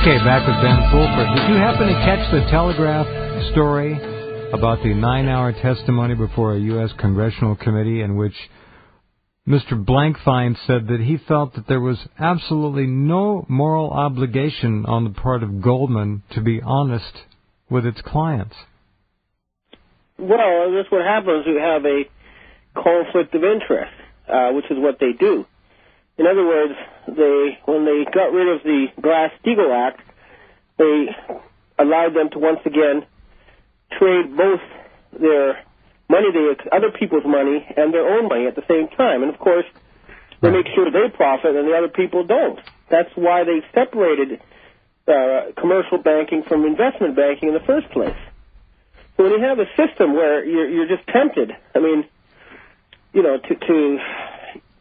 Okay, back with Ben Fulford. Did you happen to catch the Telegraph story about the 9-hour testimony before a U.S. Congressional Committee in which Mr. Blankfein said that he felt that there was absolutely no moral obligation on the part of Goldman to be honest with its clients? Well, that's what happens. You have a conflict of interest, which is what they do. In other words, when they got rid of the Glass-Steagall Act, they allowed them to once again trade both their money, other people's money, and their own money at the same time. And, of course, they make sure they profit and the other people don't. That's why they separated commercial banking from investment banking in the first place. So when you have a system where you're just tempted, I mean, you know, to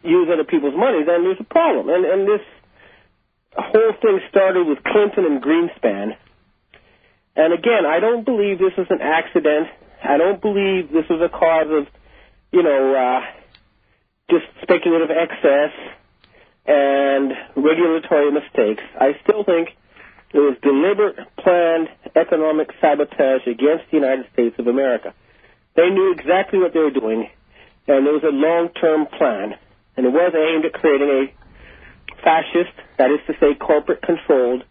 use other people's money, then there's a problem. And this whole thing started with Clinton and Greenspan. And again, I don't believe this is an accident. I don't believe this was a cause of, you know, just speculative excess and regulatory mistakes. I still think it was deliberate, planned economic sabotage against the United States of America. They knew exactly what they were doing, and it was a long-term plan. And it was aimed at creating a fascist, that is to say corporate-controlled,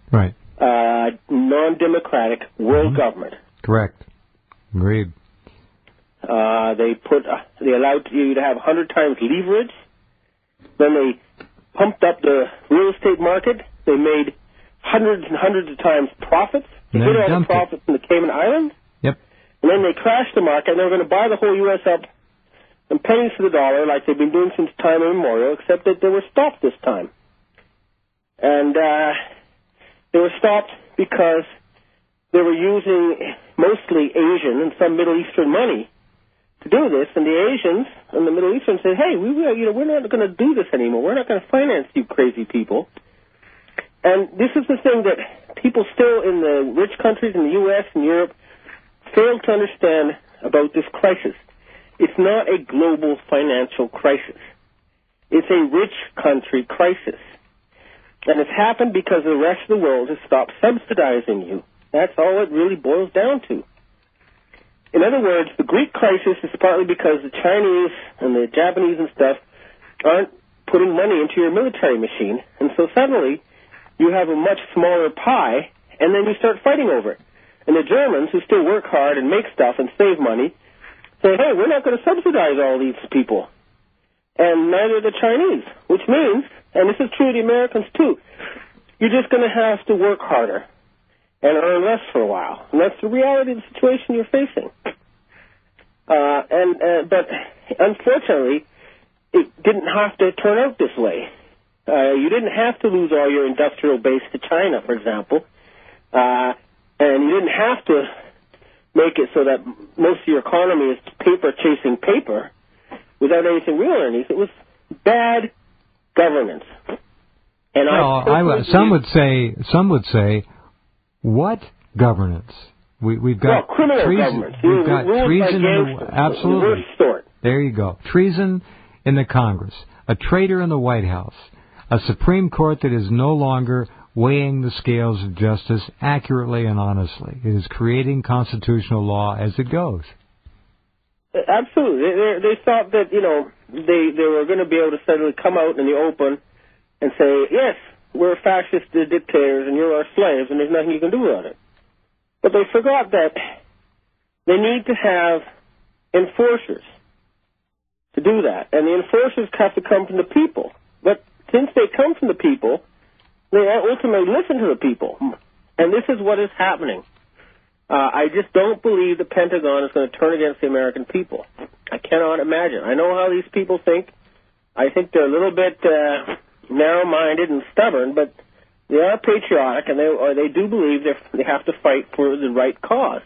non-democratic world government. Correct. Agreed. They allowed you to have 100 times leverage. Then they pumped up the real estate market. They made hundreds and hundreds of times profits. They hid all the profits in the Cayman Islands. Yep. And then they crashed the market, and they were going to buy the whole U.S. up in pennies to the dollar, like they've been doing since time immemorial, except that they were stopped this time. And they were stopped because they were using mostly Asian and some Middle Eastern money to do this, and the Asians and the Middle Eastern said, hey, we're not going to do this anymore. We're not going to finance you crazy people. And this is the thing that people still in the rich countries in the U.S. and Europe fail to understand about this crisis. It's not a global financial crisis. It's a rich country crisis. And it's happened because the rest of the world has stopped subsidizing you. That's all it really boils down to. In other words, the Greek crisis is partly because the Chinese and the Japanese and stuff aren't putting money into your military machine. And so suddenly you have a much smaller pie, and then you start fighting over it. And the Germans, who still work hard and make stuff and save money, say, hey, we're not going to subsidize all these people. And neither the Chinese, which means, and this is true of the Americans too, you're just going to have to work harder and earn less for a while. And that's the reality of the situation you're facing. But unfortunately, it didn't have to turn out this way. You didn't have to lose all your industrial base to China, for example. And you didn't have to make it so that most of your economy is paper chasing paper without anything real underneath. It was bad governance. And some would say, what governance? We've got criminal governance. We've got treason. Absolutely. There you go. Treason in the Congress, a traitor in the White House, a Supreme Court that is no longer weighing the scales of justice accurately and honestly. It is creating constitutional law as it goes. Absolutely. They thought that, you know, they were going to be able to suddenly come out in the open and say, yes, we're fascist dictators and you're our slaves and there's nothing you can do about it. But they forgot that they need to have enforcers to do that. And the enforcers have to come from the people. But since they come from the people, they ultimately listen to the people. And this is what is happening. I just don't believe the Pentagon is going to turn against the American people. I cannot imagine. I know how these people think. I think they're a little bit narrow-minded and stubborn, but they are patriotic, and they do believe they have to fight for the right cause.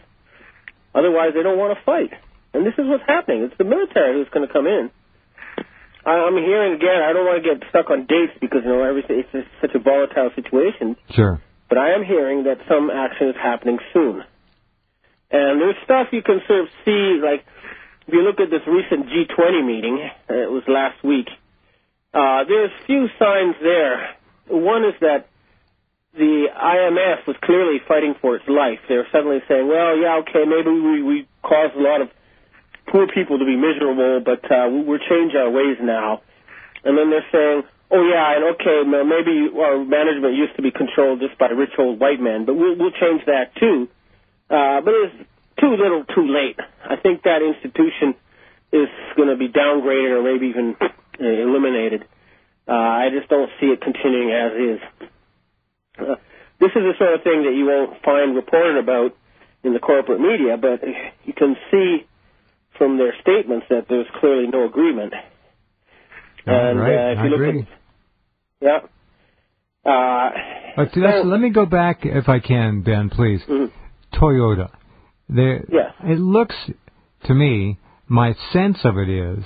Otherwise, they don't want to fight. And this is what's happening. It's the military who's going to come in. I'm hearing, again, I don't want to get stuck on dates because, you know, it's such a volatile situation. Sure. But I am hearing that some action is happening soon. And there's stuff you can sort of see, like, if you look at this recent G20 meeting, it was last week, there's few signs there. One is that the IMF was clearly fighting for its life. They were suddenly saying, well, yeah, okay, maybe we caused a lot of poor people to be miserable, but we'll change our ways now. And then they're saying, oh, yeah, and okay, maybe our management used to be controlled just by rich old white men, but we'll change that too. But it's too little, too late. I think that institution is going to be downgraded or maybe even eliminated. I just don't see it continuing as is. This is the sort of thing that you won't find reported about in the corporate media, but you can see from their statements that there's clearly no agreement. And right. if you look agree. at, let me go back, if I can, Ben, please. Mm-hmm. Toyota. Yes. It looks to me, my sense of it is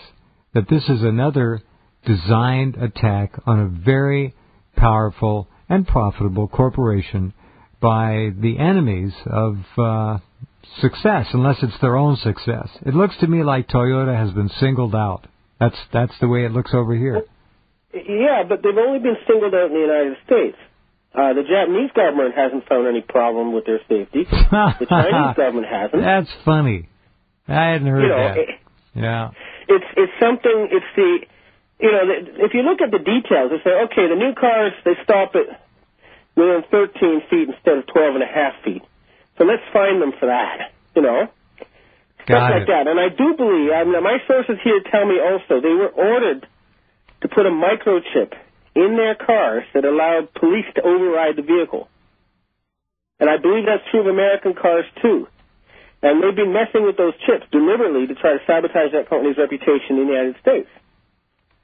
that this is another designed attack on a very powerful and profitable corporation by the enemies of success, unless it's their own success. It looks to me like Toyota has been singled out. That's the way it looks over here. Yeah, but they've only been singled out in the United States. The Japanese government hasn't found any problem with their safety. The Chinese government hasn't. That's funny. I hadn't heard that. Yeah. It's something. It's the. If you look at the details, they say, okay, the new cars, they stop at within 13 feet instead of 12 and a half feet. So let's fine them for that, Stuff like that. And I do believe, my sources here tell me also, they were ordered to put a microchip in their cars that allowed police to override the vehicle. And I believe that's true of American cars, too. And they've been messing with those chips deliberately to try to sabotage that company's reputation in the United States.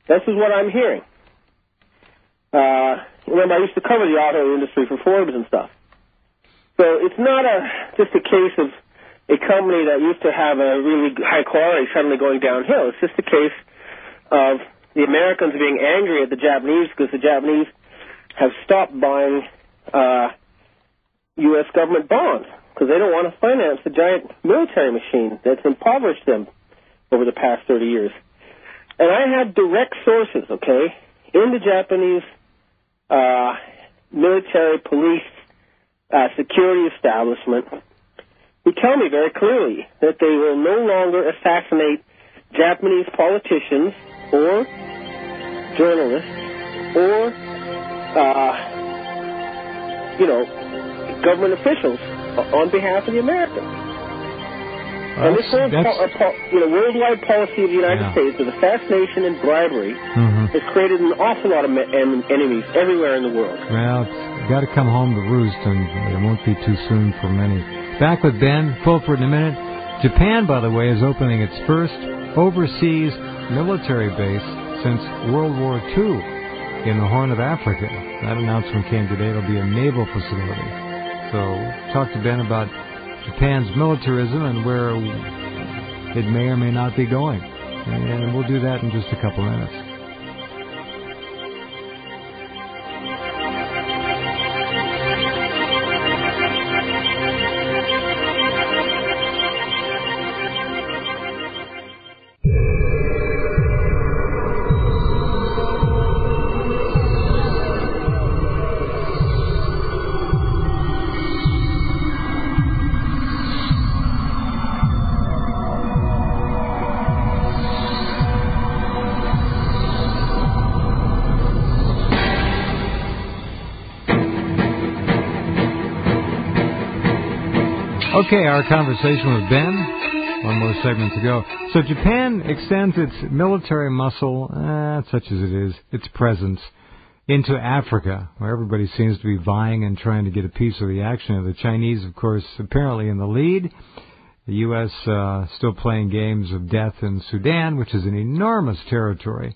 This is what I'm hearing. Remember, I used to cover the auto industry for Forbes and stuff. So it's not just a case of a company that used to have a really high quality suddenly going downhill. It's just a case of the Americans being angry at the Japanese because the Japanese have stopped buying U.S. government bonds because they don't want to finance the giant military machine that's impoverished them over the past 30 years. And I have direct sources, in the Japanese military, police, security establishment who tell me very clearly that they will no longer assassinate Japanese politicians or journalists or, government officials on behalf of the Americans. And this whole worldwide policy of the United States of assassination and bribery has created an awful lot of enemies everywhere in the world. Well, it's got to come home to roost, and it won't be too soon for many. Back with Ben Fulford in a minute. Japan, by the way, is opening its first overseas military base since World War II in the Horn of Africa. That announcement came today. It'll be a naval facility. So talk to Ben about Japan's militarism and where it may or may not be going. And we'll do that in just a couple minutes. Okay, our conversation with Ben. One more segment to go. So Japan extends its military muscle, such as it is, its presence, into Africa, where everybody seems to be vying and trying to get a piece of the action. The Chinese, of course, apparently in the lead. The U.S. Still playing games of death in Sudan, which is an enormous territory.